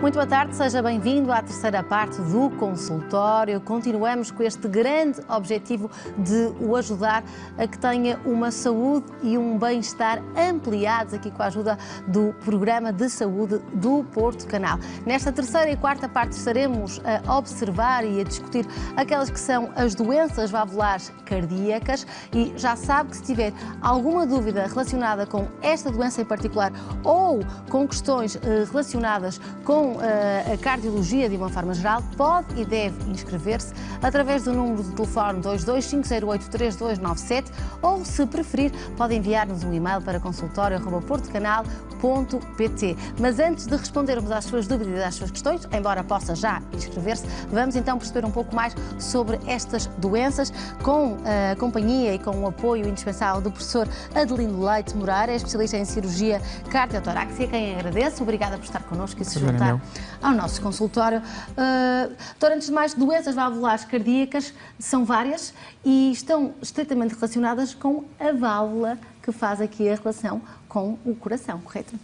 Muito boa tarde, seja bem-vindo à terceira parte do consultório. Continuamos com este grande objetivo de o ajudar a que tenha uma saúde e um bem-estar ampliados aqui com a ajuda do Programa de Saúde do Porto Canal. Nesta terceira e quarta parte estaremos a observar e a discutir aquelas que são as doenças valvulares cardíacas e já sabe que se tiver alguma dúvida relacionada com esta doença em particular ou com questões relacionadas com a cardiologia de uma forma geral, pode e deve inscrever-se através do número de telefone 225083297 ou, se preferir, pode enviar-nos um e-mail para consultório@portocanal.pt. Mas antes de respondermos às suas dúvidas e às suas questões, embora possa já inscrever-se, vamos então perceber um pouco mais sobre estas doenças com a companhia e com o apoio indispensável do professor Adelino Leite Moreira, especialista em cirurgia cardiotorácica, a quem agradeço. Obrigada por estar connosco e se juntar ao nosso consultório. Doutor, antes de mais, doenças valvulares cardíacas são várias e estão estritamente relacionadas com a válvula que faz aqui a relação com o coração, correto?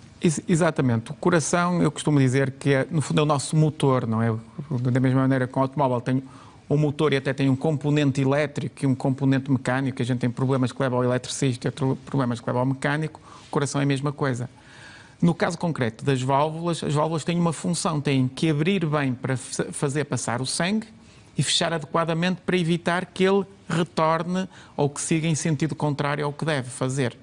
Exatamente. O coração, eu costumo dizer que é, no fundo, é o nosso motor, não é? Da mesma maneira que o automóvel tem um motor e até tem um componente elétrico e um componente mecânico, a gente tem problemas que levam ao eletricista e outros problemas que levam ao mecânico, o coração é a mesma coisa. No caso concreto das válvulas, as válvulas têm uma função, têm que abrir bem para fazer passar o sangue e fechar adequadamente para evitar que ele retorne ou que siga em sentido contrário ao que deve fazer.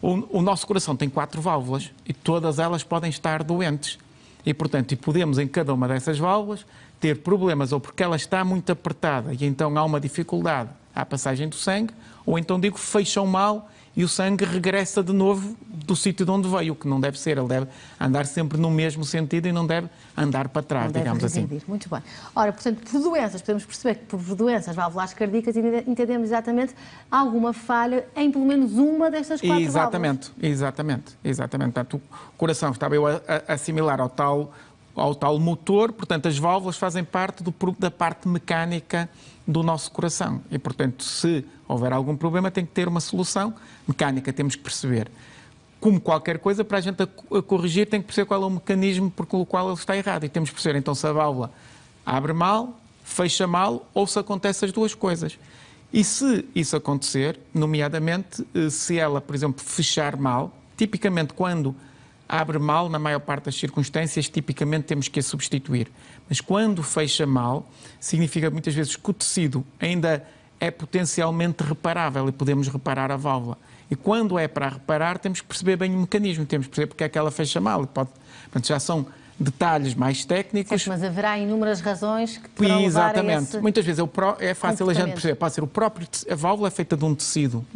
O nosso coração tem 4 válvulas e todas elas podem estar doentes. E, portanto, podemos em cada uma dessas válvulas ter problemas ou porque ela está muito apertada e então há uma dificuldade à passagem do sangue, ou então fecham mal e o sangue regressa de novo do sítio de onde veio, o que não deve ser. Ele deve andar sempre no mesmo sentido e não deve andar para trás, digamos assim. Muito bem. Ora, portanto, por doenças, podemos perceber que por doenças valvulares cardíacas entendemos exatamente alguma falha em pelo menos uma destas 4 válvulas. Exatamente. Portanto, o coração estava a assimilar ao tal motor, portanto, as válvulas fazem parte da parte mecânica do nosso coração e, portanto, se houver algum problema tem que ter uma solução mecânica, temos que perceber. Como qualquer coisa, para a gente a corrigir tem que perceber qual é o mecanismo pelo qual ele está errado e temos que perceber então se a válvula abre mal, fecha mal ou se acontece as duas coisas. E se isso acontecer, nomeadamente se ela, por exemplo, fechar mal, tipicamente quando abre mal, na maior parte das circunstâncias, tipicamente temos que a substituir. Mas quando fecha mal, significa muitas vezes que o tecido ainda é potencialmente reparável e podemos reparar a válvula. E quando é para reparar, temos que perceber bem o mecanismo, temos que perceber porque é que ela fecha mal. Portanto, já são detalhes mais técnicos. Certo, mas haverá inúmeras razões que poderão levar a esse... Muitas vezes é fácil a gente perceber. Pode ser o próprio... A válvula é feita de um tecido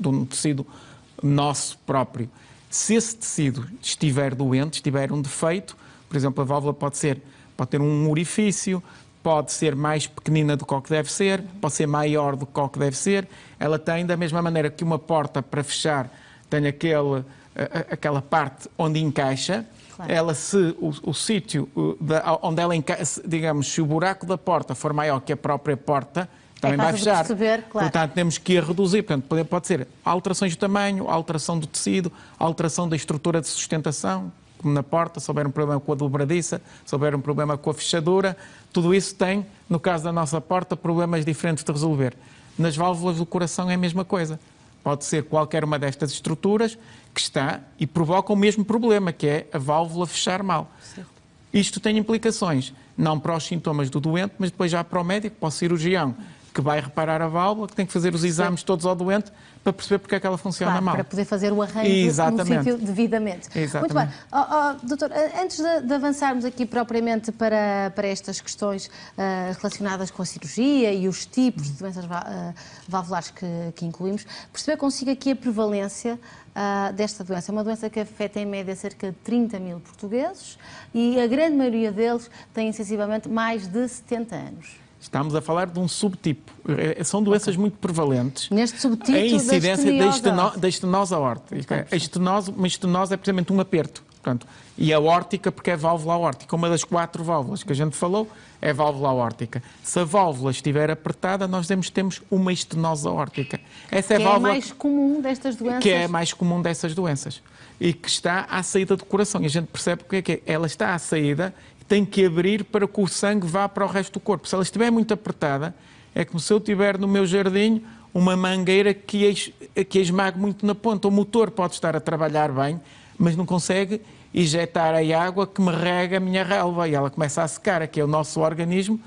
nosso próprio. Se esse tecido estiver doente, estiver um defeito, por exemplo, a válvula pode ter um orifício, pode ser mais pequenina do que o que deve ser, pode ser maior do que o que deve ser. Ela tem, da mesma maneira que uma porta para fechar tem aquela parte onde encaixa, claro. Ela, se o sítio onde ela encaixa, digamos, se o buraco da porta for maior que a própria porta, também vai fechar. Perceber, claro. Portanto, temos que a reduzir. Portanto, pode ser alterações de tamanho, alteração do tecido, alteração da estrutura de sustentação, como na porta, se houver um problema com a dobradiça, se houver um problema com a fechadura. Tudo isso tem, no caso da nossa porta, problemas diferentes de resolver. Nas válvulas do coração é a mesma coisa. Pode ser qualquer uma destas estruturas que está e provoca o mesmo problema, que é a válvula fechar mal. Certo. Isto tem implicações, não para os sintomas do doente, mas depois já para o médico, para o cirurgião, que vai reparar a válvula, que tem que fazer os exames todos ao doente para perceber porque é que ela funciona mal. Para poder fazer o arranjo no sítio devidamente. Exatamente. Muito bem. Doutor, antes de avançarmos aqui propriamente para estas questões relacionadas com a cirurgia e os tipos de doenças valvulares que incluímos, perceber consigo aqui a prevalência desta doença. É uma doença que afeta em média cerca de 30 mil portugueses e a grande maioria deles tem sensivelmente mais de 70 anos. Estamos a falar de um subtipo. São doenças muito prevalentes. Neste subtipo a incidência da estenose aórtica. Uma estenose é precisamente um aperto. Portanto, e a aórtica, porque é válvula aórtica. Uma das 4 válvulas que a gente falou é válvula aórtica. Se a válvula estiver apertada, nós temos uma estenose aórtica. Essa é a válvula mais comum destas doenças. Que é a mais comum dessas doenças. E que está à saída do coração. E a gente percebe porque é que ela está à saída tem que abrir para que o sangue vá para o resto do corpo. Se ela estiver muito apertada, é como se eu tiver no meu jardim uma mangueira que esmague muito na ponta. O motor pode estar a trabalhar bem, mas não consegue injetar a água que me rega a minha relva e ela começa a secar, que é o nosso organismo.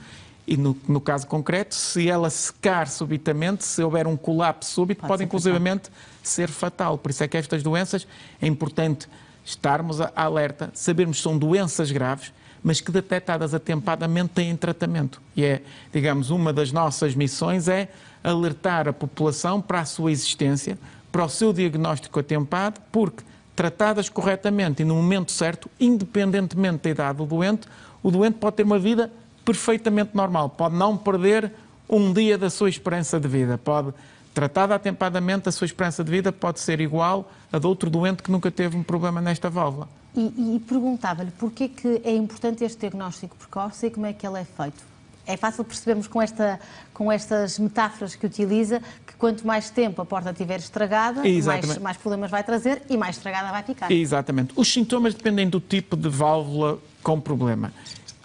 E no caso concreto, se ela secar subitamente, se houver um colapso súbito, pode inclusivamente ser fatal. Por isso é que estas doenças é importante estarmos alerta, sabermos que são doenças graves, mas que detectadas atempadamente têm tratamento. E é, digamos, uma das nossas missões é alertar a população para a sua existência, para o seu diagnóstico atempado, porque tratadas corretamente e no momento certo, independentemente da idade do doente, o doente pode ter uma vida perfeitamente normal, pode não perder um dia da sua esperança de vida, pode, tratada atempadamente, a sua esperança de vida pode ser igual a de outro doente que nunca teve um problema nesta válvula. E perguntava-lhe porquê que é importante este diagnóstico precoce e como é que ele é feito? É fácil percebermos com estas metáforas que utiliza que quanto mais tempo a porta estiver estragada, mais problemas vai trazer e mais estragada vai ficar. Exatamente. Os sintomas dependem do tipo de válvula com problema.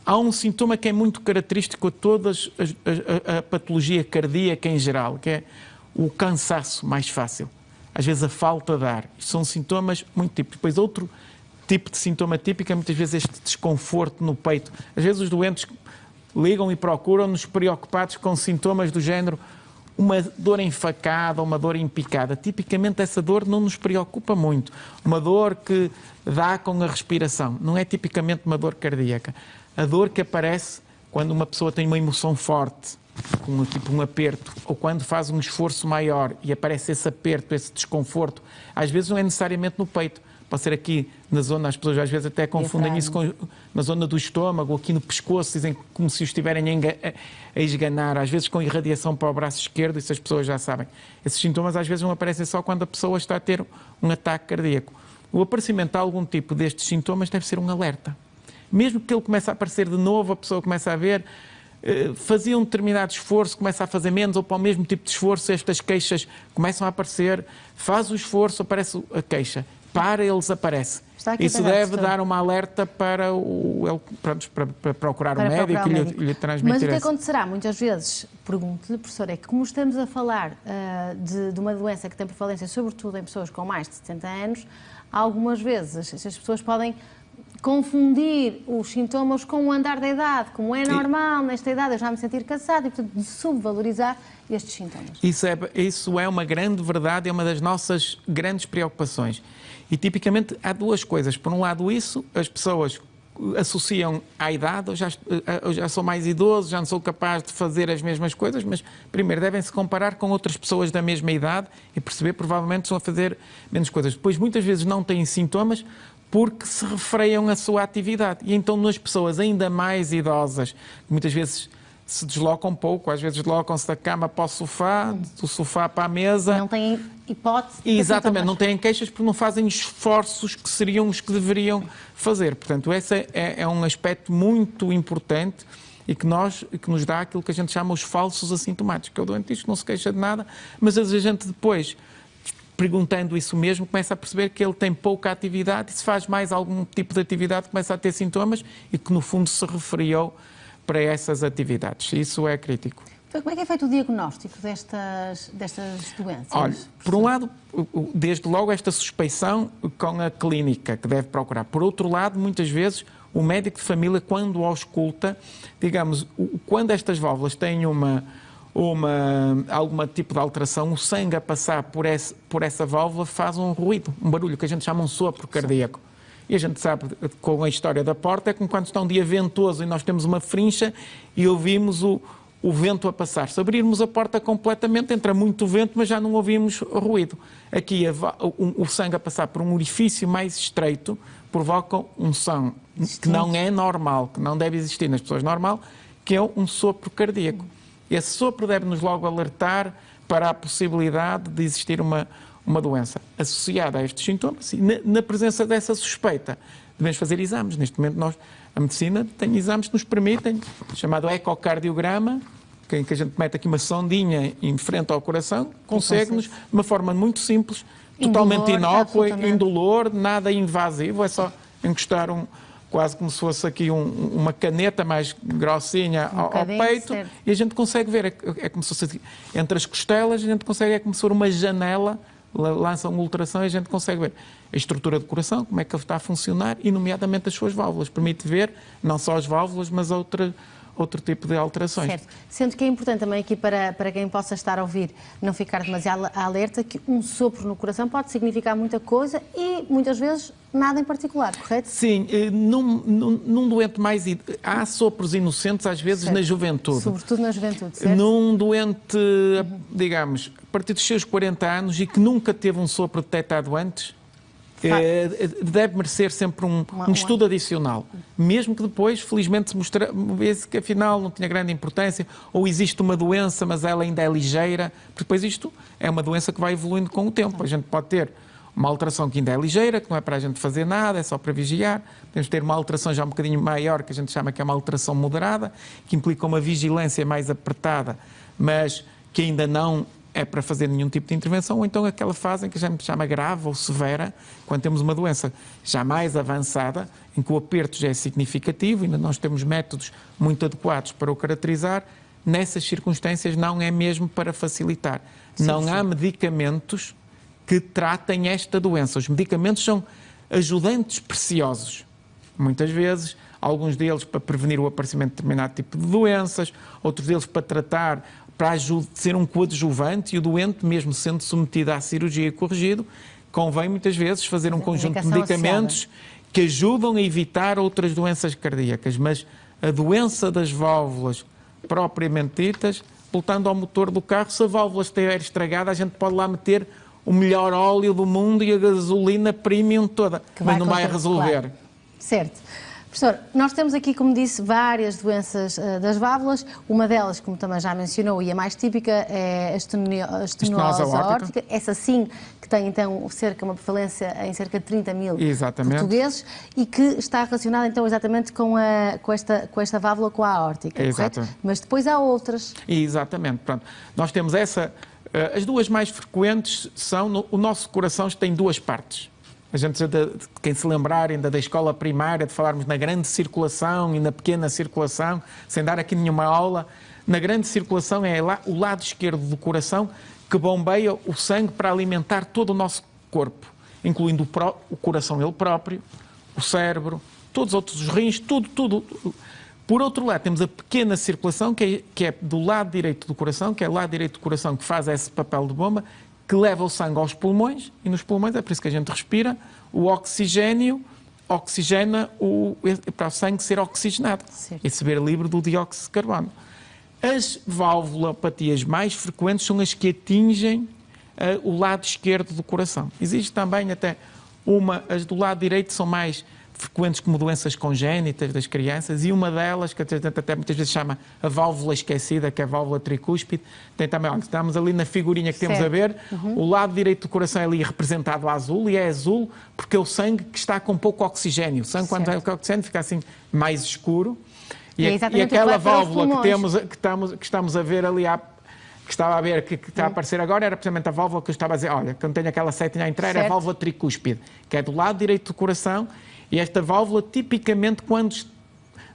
Há um sintoma que é muito característico a toda a patologia cardíaca em geral, que é o cansaço mais fácil. Às vezes a falta de ar. São sintomas muito típicos. Depois outro tipo de sintoma típico é muitas vezes este desconforto no peito. Às vezes os doentes ligam e procuram-nos preocupados com sintomas do género uma dor enfacada, uma dor empicada. Tipicamente essa dor não nos preocupa muito. Uma dor que dá com a respiração. Não é tipicamente uma dor cardíaca. A dor que aparece quando uma pessoa tem uma emoção forte, como tipo um aperto, ou quando faz um esforço maior e aparece esse aperto, esse desconforto, às vezes não é necessariamente no peito. Pode ser aqui na zona, as pessoas às vezes até confundem isso na zona do estômago, aqui no pescoço, dizem como se o estiverem a esganar, às vezes com irradiação para o braço esquerdo, isso as pessoas já sabem. Esses sintomas às vezes não aparecem só quando a pessoa está a ter um ataque cardíaco. O aparecimento de algum tipo destes sintomas deve ser um alerta. Mesmo que ele comece a aparecer de novo, a pessoa começa a ver, fazia um determinado esforço, começa a fazer menos, ou para o mesmo tipo de esforço, estas queixas começam a aparecer, faz o esforço, aparece a queixa. Para, ele desaparece. Isso deve dar uma alerta para procurar um médico e lhe transmitir. Mas o que acontecerá muitas vezes, pergunto-lhe, professor, é que como estamos a falar de uma doença que tem prevalência sobretudo em pessoas com mais de 70 anos, algumas vezes as pessoas podem confundir os sintomas com o andar da idade, como é normal nesta idade eu já me sentir cansado e, portanto, de subvalorizar estes sintomas. Isso é uma grande verdade, é uma das nossas grandes preocupações. E, tipicamente, há duas coisas. Por um lado, as pessoas associam à idade, eu já sou mais idoso, já não sou capaz de fazer as mesmas coisas, mas, primeiro, devem-se comparar com outras pessoas da mesma idade e perceber, provavelmente, estão a fazer menos coisas. Depois, muitas vezes, não têm sintomas porque se refreiam a sua atividade. E então, nas pessoas ainda mais idosas, que muitas vezes se deslocam um pouco, às vezes deslocam-se da cama para o sofá, do sofá para a mesa. Não têm hipótese. Exatamente, não têm queixas porque não fazem esforços que seriam os que deveriam fazer. Portanto, esse é um aspecto muito importante e que nos dá aquilo que a gente chama os falsos assintomáticos, que é o doente diz que não se queixa de nada, mas às vezes a gente depois, perguntando isso mesmo, começa a perceber que ele tem pouca atividade e se faz mais algum tipo de atividade começa a ter sintomas e que no fundo se referiu para essas atividades. Isso é crítico. Então, como é que é feito o diagnóstico destas doenças? Olha, por um lado, desde logo esta suspeição com a clínica que deve procurar. Por outro lado, muitas vezes, o médico de família, quando ausculta, digamos, quando estas válvulas têm algum tipo de alteração, o sangue a passar por essa válvula faz um ruído, um barulho que a gente chama um sopro cardíaco. E a gente sabe, com a história da porta, é como quando está um dia ventoso e nós temos uma frincha e ouvimos o vento a passar. Se abrirmos a porta completamente, entra muito vento, mas já não ouvimos ruído. Aqui, o sangue a passar por um orifício mais estreito provoca um som que não é normal, que não deve existir nas pessoas normal, que é um sopro cardíaco. Esse sopro deve-nos logo alertar para a possibilidade de existir uma doença associada a estes sintomas e na presença dessa suspeita devemos fazer exames. Neste momento a medicina tem exames que nos permitem, chamado ecocardiograma, em que a gente mete aqui uma sondinha em frente ao coração, consegue-nos, de uma forma muito simples, totalmente inócua, indolor, nada invasivo, é só encostar quase como se fosse aqui uma caneta mais grossinha ao peito, certo. e a gente consegue ver, é como se fosse entre as costelas, a gente consegue, é como se fosse uma janela, lança uma ultrassom e a gente consegue ver a estrutura do coração, como é que ele está a funcionar e, nomeadamente, as suas válvulas. Permite ver não só as válvulas, mas outro tipo de alterações. Certo. Sendo que é importante também aqui para quem possa estar a ouvir não ficar demasiado alerta que um sopro no coração pode significar muita coisa e muitas vezes nada em particular, correto? Sim, num doente mais... Há sopros inocentes às vezes, certo, na juventude. Sobretudo na juventude, certo? Num doente, digamos, a partir dos seus 40 anos e que nunca teve um sopro detectado antes, deve merecer sempre um estudo adicional, mesmo que depois, felizmente, se mostre que afinal não tinha grande importância, ou existe uma doença, mas ela ainda é ligeira, porque depois isto é uma doença que vai evoluindo com o tempo. A gente pode ter uma alteração que ainda é ligeira, que não é para a gente fazer nada, é só para vigiar. Podemos ter uma alteração já um bocadinho maior, que a gente chama que é uma alteração moderada, que implica uma vigilância mais apertada, mas que ainda não é para fazer nenhum tipo de intervenção, ou então aquela fase em que a gente chama grave ou severa, quando temos uma doença já mais avançada, em que o aperto já é significativo, ainda nós temos métodos muito adequados para o caracterizar, nessas circunstâncias não é mesmo para facilitar. Não há medicamentos que tratem esta doença. Os medicamentos são ajudantes preciosos. Muitas vezes, alguns deles para prevenir o aparecimento de determinado tipo de doenças, outros deles para tratar, para ser um coadjuvante, e o doente, mesmo sendo submetido à cirurgia e corrigido, convém muitas vezes fazer um conjunto de medicamentos que ajudam a evitar outras doenças cardíacas. Mas a doença das válvulas propriamente ditas, voltando ao motor do carro, se a válvula estiver estragada, a gente pode lá meter o melhor óleo do mundo e a gasolina premium toda, mas não vai resolver. Claro. Certo. Professor, nós temos aqui, como disse, várias doenças das válvulas. Uma delas, como também já mencionou, e a mais típica, é a estenose aórtica. Essa sim, que tem então uma prevalência em cerca de 30 mil portugueses e que está relacionada então exatamente com esta válvula, com a aórtica, correto? Mas depois há outras. Exatamente. Pronto. Nós temos as duas mais frequentes são, o nosso coração tem duas partes. A gente, quem se lembrar ainda da escola primária, de falarmos na grande circulação e na pequena circulação, sem dar aqui nenhuma aula, na grande circulação é o lado esquerdo do coração que bombeia o sangue para alimentar todo o nosso corpo, incluindo o coração ele próprio, o cérebro, todos os outros, os rins, tudo. Por outro lado, temos a pequena circulação, que é do lado direito do coração, que é o lado direito do coração que faz esse papel de bomba, que leva o sangue aos pulmões, e nos pulmões, é por isso que a gente respira, o oxigênio oxigena para o sangue ser oxigenado e ser livre do dióxido de carbono. As valvulopatias mais frequentes são as que atingem o lado esquerdo do coração. Existe também até as do lado direito são mais frequentes como doenças congénitas das crianças, e uma delas, que até muitas vezes chama a válvula esquecida, que é a válvula tricúspide, tem também, estamos ali na figurinha que temos a ver, o lado direito do coração é ali representado a azul, e é azul porque é o sangue que está com pouco oxigênio. O sangue, quando tem oxigênio, fica assim mais escuro, e aquela válvula que estamos a ver ali que estava a ver, que está a aparecer agora, era precisamente a válvula que eu estava a dizer, olha, quando tenho aquela setinha a entrar, é a válvula tricúspide, que é do lado direito do coração. E esta válvula, tipicamente, quando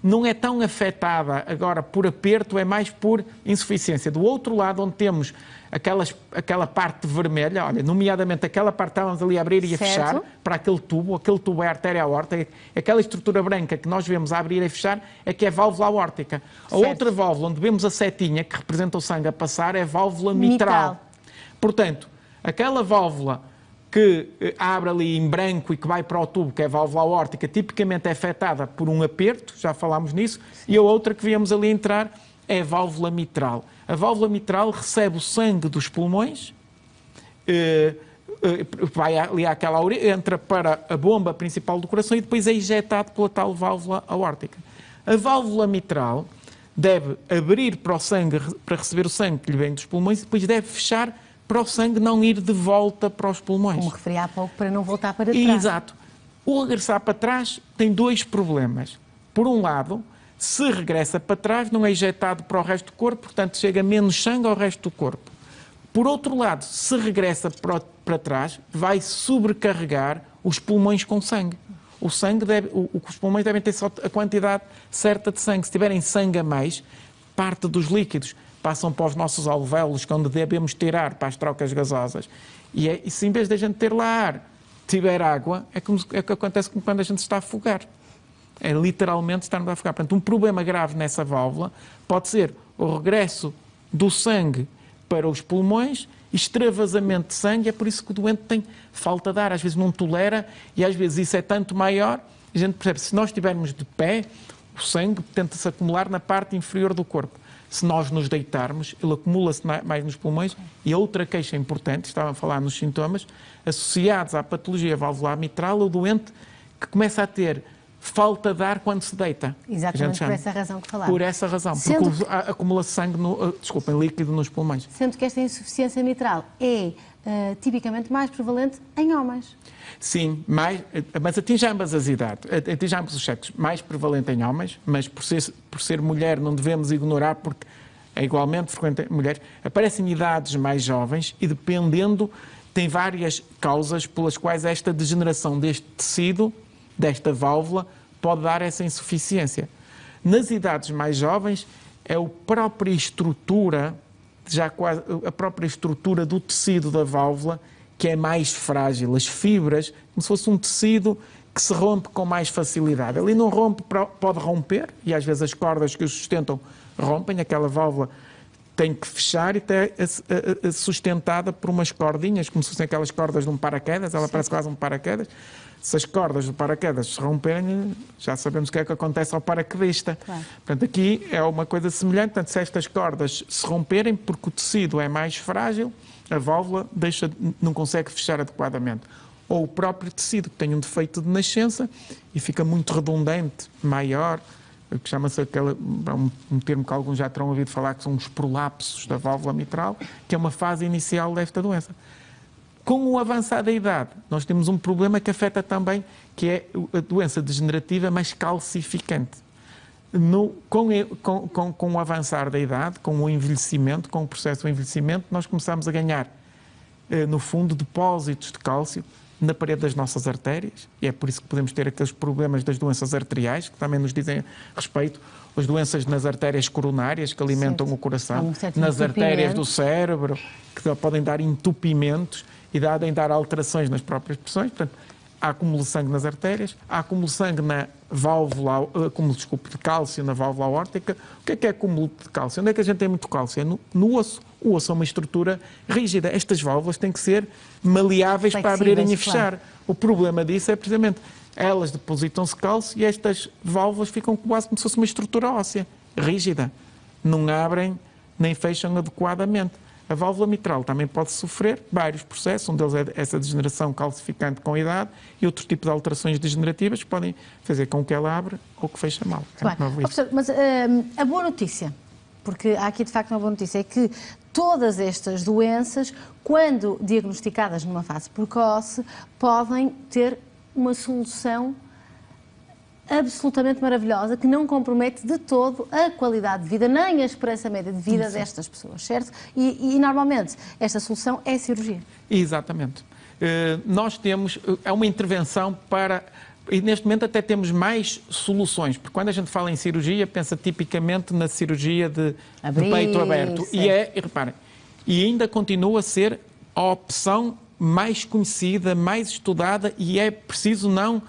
não é tão afetada agora por aperto, é mais por insuficiência. Do outro lado, onde temos aquela parte vermelha, olha, nomeadamente aquela parte que estávamos ali a abrir e a fechar, para aquele tubo é a artéria aórtica, aquela estrutura branca que nós vemos a abrir e a fechar é que é a válvula aórtica. A outra válvula, onde vemos a setinha, que representa o sangue a passar, é a válvula mitral. Portanto, aquela válvula que abre ali em branco e que vai para o tubo, que é a válvula aórtica, tipicamente é afetada por um aperto, já falámos nisso, e a outra que viemos ali entrar é a válvula mitral. A válvula mitral recebe o sangue dos pulmões, vai ali àquela entra para a bomba principal do coração e depois é injetado pela tal válvula aórtica. A válvula mitral deve abrir para o sangue, para receber o sangue que lhe vem dos pulmões, e depois deve fechar para o sangue não ir de volta para os pulmões. Como referi há pouco, para não voltar para trás. Exato. O regressar para trás tem dois problemas. Por um lado, se regressa para trás, não é injetado para o resto do corpo, portanto chega menos sangue ao resto do corpo. Por outro lado, se regressa para trás, vai sobrecarregar os pulmões com sangue. os pulmões devem ter só a quantidade certa de sangue. Se tiverem sangue a mais, parte dos líquidos passam para os nossos alvéolos, que é onde devemos tirar para as trocas gasosas. E se em vez de a gente ter lá ar, tiver água, é o que acontece quando a gente está a afogar. É literalmente estarmos a afogar. Portanto, um problema grave nessa válvula pode ser o regresso do sangue para os pulmões, extravasamento de sangue, é por isso que o doente tem falta de ar, às vezes não tolera, e às vezes isso é tanto maior, a gente percebe, se nós estivermos de pé, o sangue tenta-se acumular na parte inferior do corpo. Se nós nos deitarmos, ele acumula-se mais nos pulmões. E a outra queixa importante, estava a falar nos sintomas, associados à patologia valvular mitral, o doente que começa a ter falta de ar quando se deita. Exatamente por essa razão que falava. Por essa razão, porque acumula sangue, líquido nos pulmões. Sendo que esta insuficiência mitral é tipicamente mais prevalente em homens. Sim, mas atinge ambas as idades, atinge ambos os sexos. Mais prevalente em homens, mas por ser mulher não devemos ignorar, porque é igualmente frequente em mulheres. Aparecem em idades mais jovens e, dependendo, tem várias causas pelas quais esta degeneração deste tecido, desta válvula, pode dar essa insuficiência. Nas idades mais jovens, é a própria estrutura, a própria estrutura do tecido da válvula que é mais frágil, as fibras, como se fosse um tecido que se rompe com mais facilidade. Ali não rompe, pode romper, e às vezes as cordas que o sustentam rompem, aquela válvula tem que fechar e é sustentada por umas cordinhas, como se fossem aquelas cordas de um paraquedas, ela parece quase um paraquedas. Se as cordas do paraquedas se romperem, já sabemos o que é que acontece ao paraquedista. Claro. Portanto, aqui é uma coisa semelhante. Portanto, se estas cordas se romperem, porque o tecido é mais frágil, a válvula não consegue fechar adequadamente. Ou o próprio tecido, que tem um defeito de nascença e fica muito redundante, maior, que chama-se um termo que alguns já terão ouvido falar, que são os prolapsos da válvula mitral, que é uma fase inicial desta doença. Com o avançar da idade, nós temos um problema que afeta também, que é a doença degenerativa mais calcificante. Com o avançar da idade, com o envelhecimento, com o processo de envelhecimento, nós começamos a ganhar, no fundo, depósitos de cálcio na parede das nossas artérias, e é por isso que podemos ter aqueles problemas das doenças arteriais, que também nos dizem respeito, as doenças nas artérias coronárias, que alimentam o coração, nas artérias do cérebro, que podem dar entupimentos e podem dar alterações nas próprias pressões. Portanto, há acúmulo de sangue nas artérias, há acúmulo de sangue na válvula, de cálcio na válvula aórtica. O que é acúmulo de cálcio? Onde é que a gente tem muito cálcio? É no osso. O osso é uma estrutura rígida. Estas válvulas têm que ser maleáveis para abrirem e fechar. Claro. O problema disso é precisamente elas depositam-se cálcio e estas válvulas ficam quase como se fosse uma estrutura óssea, rígida. Não abrem nem fecham adequadamente. A válvula mitral também pode sofrer vários processos, um deles é essa degeneração calcificante com a idade e outros tipos de alterações degenerativas que podem fazer com que ela abra ou que feche mal. Professor, mas a boa notícia, porque há aqui de facto uma boa notícia, é que todas estas doenças, quando diagnosticadas numa fase precoce, podem ter uma solução absolutamente maravilhosa, que não compromete de todo a qualidade de vida, nem a esperança média de vida destas pessoas, certo? E normalmente esta solução é a cirurgia. Exatamente. Nós temos, é uma intervenção para, e neste momento até temos mais soluções, porque quando a gente fala em cirurgia, pensa tipicamente na cirurgia de peito aberto. E reparem, e ainda continua a ser a opção mais conhecida, mais estudada, e é preciso não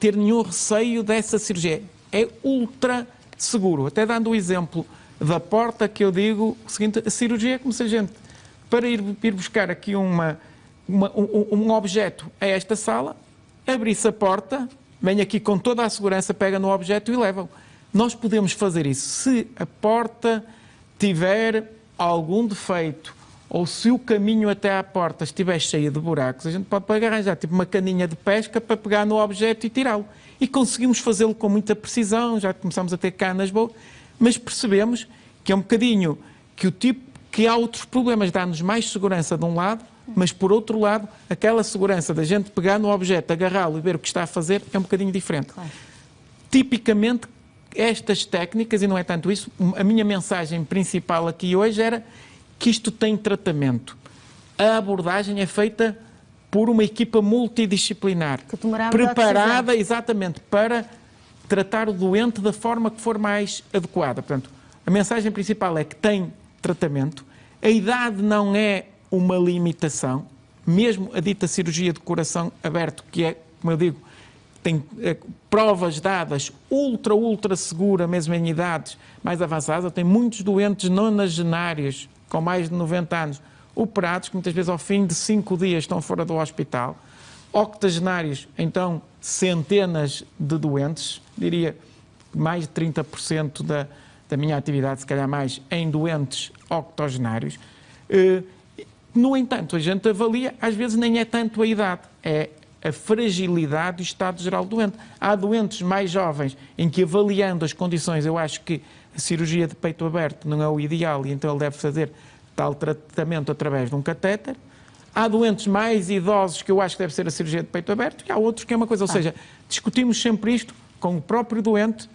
ter nenhum receio dessa cirurgia. É ultra seguro. Até dando o exemplo da porta, que eu digo o seguinte: a cirurgia é como se a gente, para ir buscar aqui um objeto a esta sala, abrisse a porta, vem aqui com toda a segurança, pega no objeto e leva-o. Nós podemos fazer isso se a porta tiver algum defeito, ou se o caminho até à porta estiver cheio de buracos, a gente pode arranjar tipo uma caninha de pesca para pegar no objeto e tirá-lo. E conseguimos fazê-lo com muita precisão, já começamos a ter canas boas, mas percebemos que é um bocadinho que há outros problemas, dá-nos mais segurança de um lado, mas por outro lado, aquela segurança da gente pegar no objeto, agarrá-lo e ver o que está a fazer é um bocadinho diferente. Claro. Tipicamente, estas técnicas, e não é tanto isso, a minha mensagem principal aqui hoje era que isto tem tratamento. A abordagem é feita por uma equipa multidisciplinar, que tomará a melhor preparada decisão. exatamente para tratar o doente da forma que for mais adequada. Portanto, a mensagem principal é que tem tratamento, a idade não é uma limitação, mesmo a dita cirurgia de coração aberto, que é, como eu digo, tem provas dadas ultra segura, mesmo em idades mais avançadas. Eu tenho muitos doentes nonagenários, com mais de 90 anos, operados, que muitas vezes ao fim de 5 dias estão fora do hospital. Octogenários, então, centenas de doentes, diria mais de 30% da minha atividade, se calhar mais, em doentes octogenários. No entanto, a gente avalia, às vezes nem é tanto a idade, é a fragilidade e o estado geral do doente. Há doentes mais jovens em que, avaliando as condições, eu acho que a cirurgia de peito aberto não é o ideal e então ele deve fazer tal tratamento através de um catéter. Há doentes mais idosos que eu acho que deve ser a cirurgia de peito aberto e há outros que é uma coisa. Ou seja, discutimos sempre isto com o próprio doente,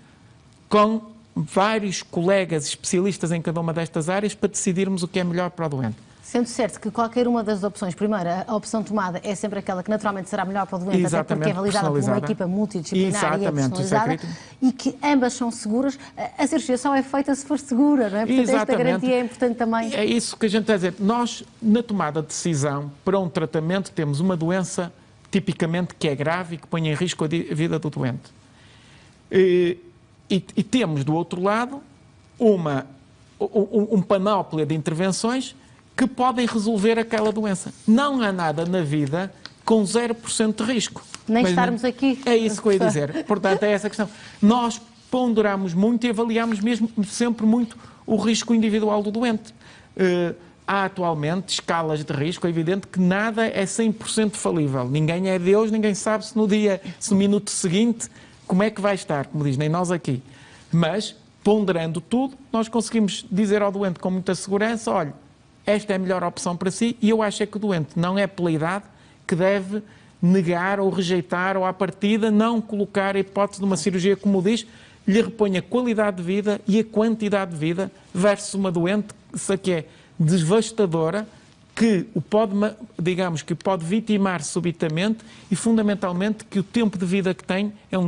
com vários colegas especialistas em cada uma destas áreas para decidirmos o que é melhor para o doente. Sendo certo que qualquer uma das opções, primeiro, a opção tomada é sempre aquela que naturalmente será melhor para o doente, até porque é validada por uma equipa multidisciplinar e é personalizada, e que ambas são seguras. A cirurgia só é feita se for segura, não é? Portanto, esta garantia é importante também. É isso que a gente está a dizer. Nós, na tomada de decisão para um tratamento, temos uma doença tipicamente que é grave e que põe em risco a vida do doente. E temos, do outro lado, um panóplia de intervenções que podem resolver aquela doença. Não há nada na vida com 0% de risco. Nem estarmos aqui. É isso que eu ia dizer. Portanto, é essa a questão. Nós ponderamos muito e avaliamos mesmo sempre muito o risco individual do doente. Há atualmente escalas de risco. É evidente que nada é 100% falível. Ninguém é Deus, ninguém sabe se no minuto seguinte, como é que vai estar, como diz, nem nós aqui. Mas, ponderando tudo, nós conseguimos dizer ao doente com muita segurança, olha, esta é a melhor opção para si, e eu acho é que o doente não é pela idade que deve negar ou rejeitar ou à partida não colocar a hipótese de uma cirurgia, como diz, lhe repõe a qualidade de vida e a quantidade de vida versus uma doente que é devastadora, que o pode, digamos, que pode vitimar subitamente e fundamentalmente que o tempo de vida que tem é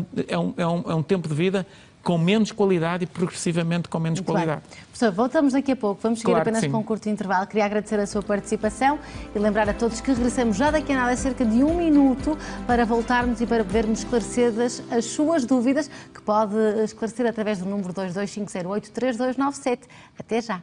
um tempo de vida com menos qualidade e progressivamente com menos qualidade. Professor, voltamos daqui a pouco. Vamos seguir apenas com um curto intervalo. Queria agradecer a sua participação e lembrar a todos que regressamos já daqui a nada, cerca de 1 minuto, para voltarmos e para podermos esclarecidas as suas dúvidas, que pode esclarecer através do número 22508-3297. Até já!